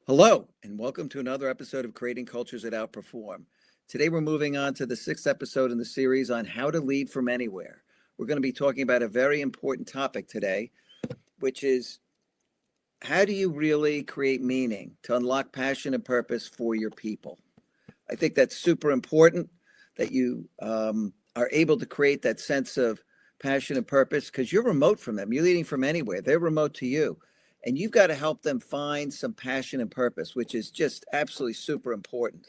Hello, and welcome to another episode of Creating Cultures That Outperform. Today, we're moving on to the sixth episode in the series on how to lead from anywhere. We're going to be talking about a very important topic today, which is how do you really create meaning to unlock passion and purpose for your people? I think that's super important that you are able to create that sense of passion and purpose because you're remote from them. You're leading from anywhere. They're remote to you. And you've got to help them find some passion and purpose, which is just absolutely super important.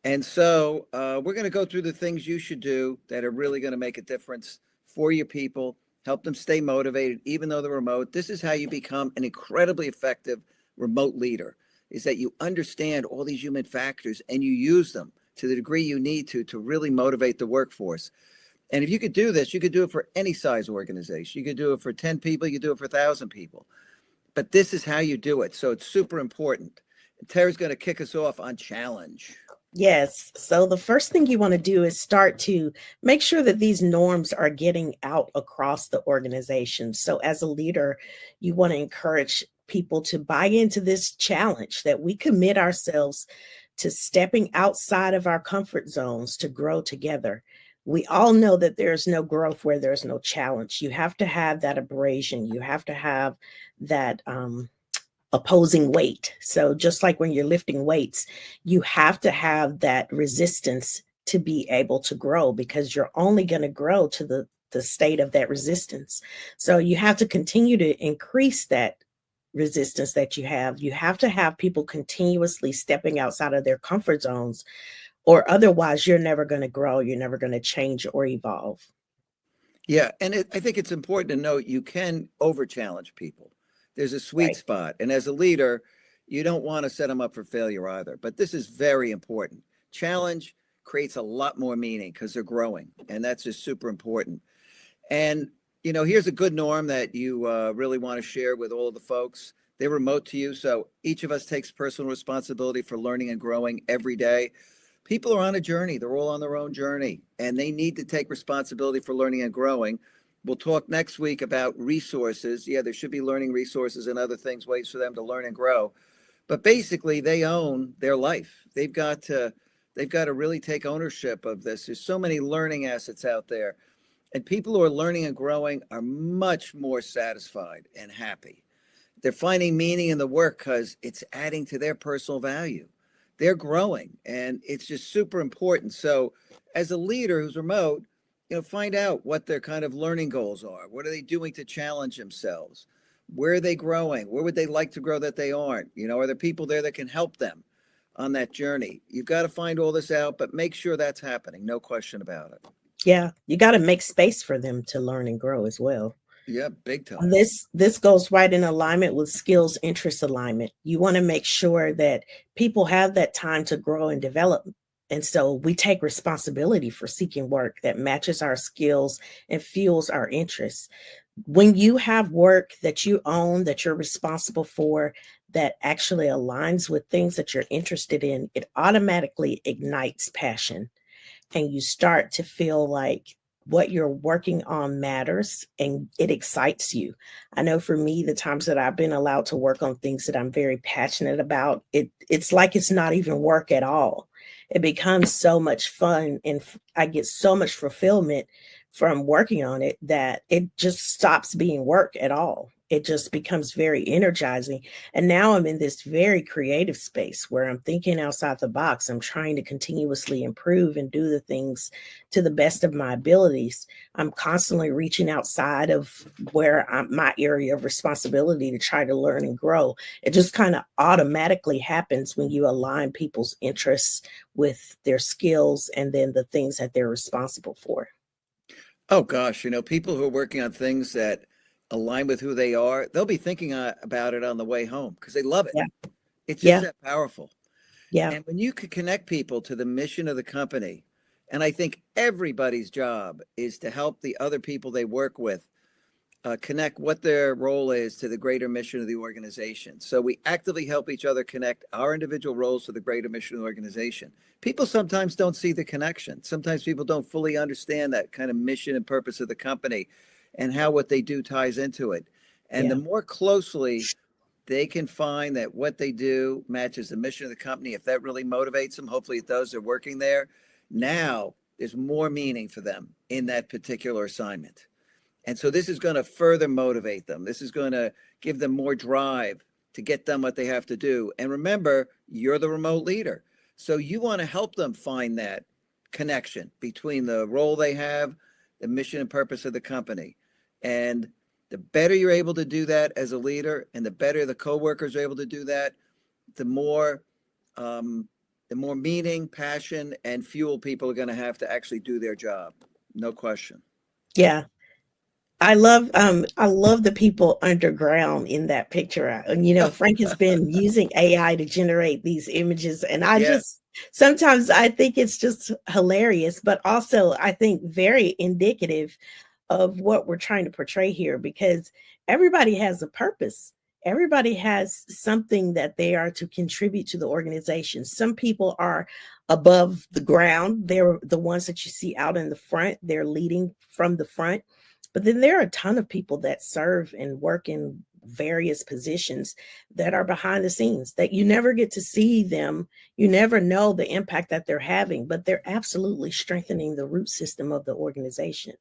And so we're going to go through the things you should do that are really going to make a difference for your people, help them stay motivated, even though they're remote. This is how you become an incredibly effective remote leader, is that you understand all these human factors and you use them to the degree you need to really motivate the workforce. And if you could do this, you could do it for any size organization. You could do it for 10 people, you could do it for 1,000 people. But this is how you do it. So it's super important. Tara's going to kick us off on challenge. Yes. So the first thing you want to do is start to make sure that these norms are getting out across the organization. So as a leader, you want to encourage people to buy into this challenge that we commit ourselves to stepping outside of our comfort zones to grow together. We all know that there's no growth where there's no challenge. You have to have that abrasion. You have to have that opposing weight. So just like when you're lifting weights, you have to have that resistance to be able to grow, because you're only going to grow to the state of that resistance. So you have to continue to increase that resistance that you have. You have to have people continuously stepping outside of their comfort zones, or otherwise you're never going to grow. You're never going to change or evolve. Yeah, and I think it's important to note you can over challenge people. There's a sweet Right. spot. And as a leader, you don't want to set them up for failure either. But this is very important. Challenge creates a lot more meaning because they're growing. And that's just super important. And, here's a good norm that you really want to share with all of the folks. They're remote to you. So each of us takes personal responsibility for learning and growing every day. People are on a journey. They're all on their own journey. And they need to take responsibility for learning and growing. We'll talk next week about resources. Yeah, there should be learning resources and other things, ways for them to learn and grow. But basically, they own their life. They've got to really take ownership of this. There's so many learning assets out there. And people who are learning and growing are much more satisfied and happy. They're finding meaning in the work because it's adding to their personal value. They're growing, and it's just super important. So as a leader who's remote, find out what their kind of learning goals are. What are they doing to challenge themselves? Where are they growing? Where would they like to grow that they aren't? Are there people there that can help them on that journey? You've got to find all this out, but make sure that's happening. No question about it. Yeah. You got to make space for them to learn and grow as well. Yeah, big time. This goes right in alignment with skills interest alignment. You want to make sure that people have that time to grow and develop. And so we take responsibility for seeking work that matches our skills and fuels our interests. When you have work that you own, that you're responsible for, that actually aligns with things that you're interested in, it automatically ignites passion. And you start to feel like what you're working on matters and it excites you. I know for me, the times that I've been allowed to work on things that I'm very passionate about, it's like it's not even work at all. It becomes so much fun and I get so much fulfillment from working on it that it just stops being work at all. It just becomes very energizing. And now I'm in this very creative space where I'm thinking outside the box. I'm trying to continuously improve and do the things to the best of my abilities. I'm constantly reaching outside of my area of responsibility to try to learn and grow. It just kind of automatically happens when you align people's interests with their skills and then the things that they're responsible for. Oh, gosh, people who are working on things that align with who they are, they'll be thinking about it on the way home because they love it. Yeah. It's just Yeah. that powerful. Yeah. And when you could connect people to the mission of the company, and I think everybody's job is to help the other people they work with connect what their role is to the greater mission of the organization. So we actively help each other connect our individual roles to the greater mission of the organization. People sometimes don't see the connection. Sometimes people don't fully understand that kind of mission and purpose of the company and how what they do ties into it. And the Yeah. more closely they can find that what they do matches the mission of the company. If that really motivates them, hopefully it does, they're working there. Now there's more meaning for them in that particular assignment. And so this is going to further motivate them. This is going to give them more drive to get done what they have to do. And remember, you're the remote leader. So you want to help them find that connection between the role they have, the mission and purpose of the company. And the better you're able to do that as a leader, and the better the coworkers are able to do that, the more meaning, passion, and fuel people are going to have to actually do their job. No question. Yeah. I love the people underground in that picture. Frank has been using AI to generate these images, and I Yeah. just sometimes I think it's just hilarious, but also I think very indicative of what we're trying to portray here, because everybody has a purpose. Everybody has something that they are to contribute to the organization. Some people are above the ground. They're the ones that you see out in the front. They're leading from the front. But then there are a ton of people that serve and work in various positions that are behind the scenes that you never get to see them. You never know the impact that they're having, but they're absolutely strengthening the root system of the organization.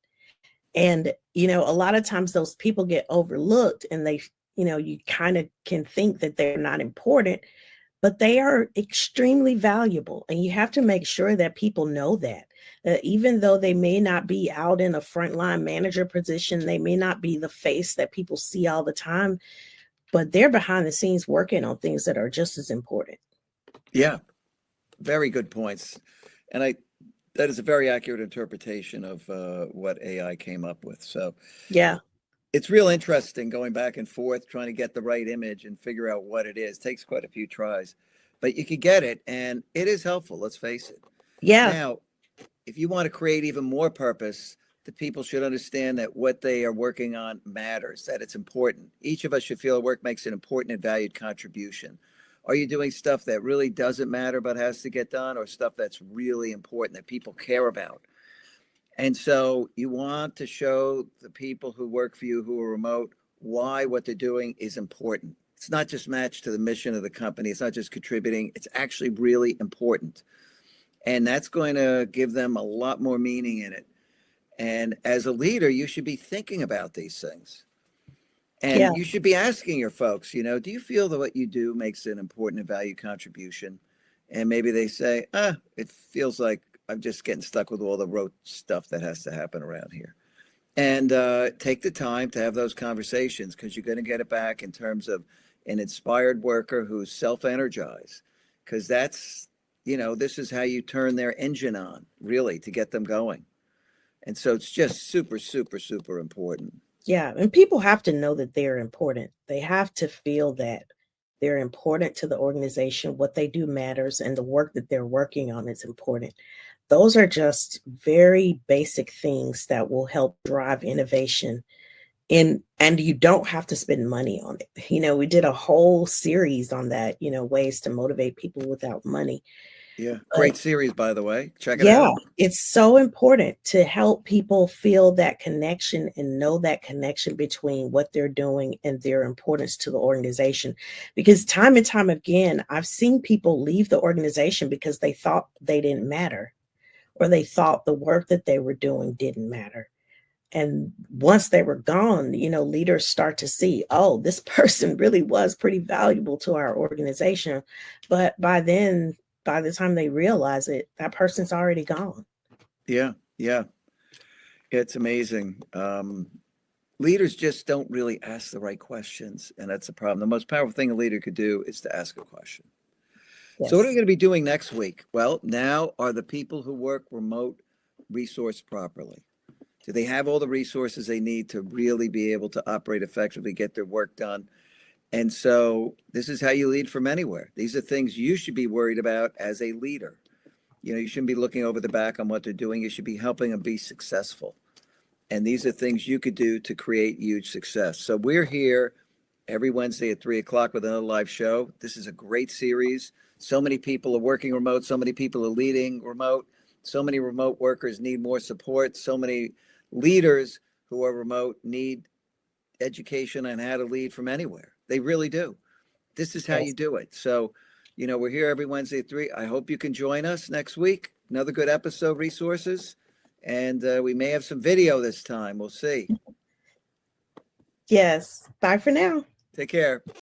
And, a lot of times those people get overlooked, and you kind of can think that they're not important, but they are extremely valuable. And you have to make sure that people know that. Even though they may not be out in a frontline manager position, they may not be the face that people see all the time, but they're behind the scenes working on things that are just as important. Yeah. Very good points. And that is a very accurate interpretation of what AI came up with. So Yeah. it's real interesting going back and forth, trying to get the right image and figure out what it is. Takes quite a few tries, but you can get it, and it is helpful. Let's face it. Yeah. Now, if you want to create even more purpose, the people should understand that what they are working on matters, that it's important. Each of us should feel work makes an important and valued contribution. Are you doing stuff that really doesn't matter but has to get done, or stuff that's really important that people care about? And so you want to show the people who work for you who are remote why what they're doing is important. It's not just matched to the mission of the company. It's not just contributing. It's actually really important. And that's going to give them a lot more meaning in it. And as a leader, you should be thinking about these things. Yeah. And you should be asking your folks, do you feel that what you do makes an important and valued contribution? And maybe they say, it feels like I'm just getting stuck with all the rote stuff that has to happen around here. And take the time to have those conversations, because you're going to get it back in terms of an inspired worker who's self-energized, because that's, this is how you turn their engine on, really, to get them going. And so it's just super, super, super important. Yeah. And people have to know that they're important. They have to feel that they're important to the organization. What they do matters, and the work that they're working on is important. Those are just very basic things that will help drive innovation. And you don't have to spend money on it. We did a whole series on that, ways to motivate people without money. Yeah. But Great series, by the way. Check it yeah, out. it's so important to help people feel that connection and know that connection between what they're doing and their importance to the organization. Because time and time again, I've seen people leave the organization because they thought they didn't matter, or they thought the work that they were doing didn't matter. And once they were gone, leaders start to see, oh, this person really was pretty valuable to our organization. But by the time they realize it, that person's already gone. Yeah. Yeah. It's amazing. Leaders just don't really ask the right questions. And that's the problem. The most powerful thing a leader could do is to ask a question. So what are we Yes. going to be doing next week? Well, now, are the people who work remote resourced properly? Do they have all the resources they need to really be able to operate effectively, get their work done? And so this is how you lead from anywhere. These are things you should be worried about as a leader. You shouldn't be looking over the back on what they're doing. You should be helping them be successful. And these are things you could do to create huge success. So we're here every Wednesday at 3 o'clock with another live show. This is a great series. So many people are working remote. So many people are leading remote. So many remote workers need more support. So many leaders who are remote need education on how to lead from anywhere. They really do. this is how Yes. you do it. So, we're here every Wednesday at 3. I hope you can join us next week. Another good episode, resources. And we may have some video this time. We'll see. Yes. Bye for now. Take care.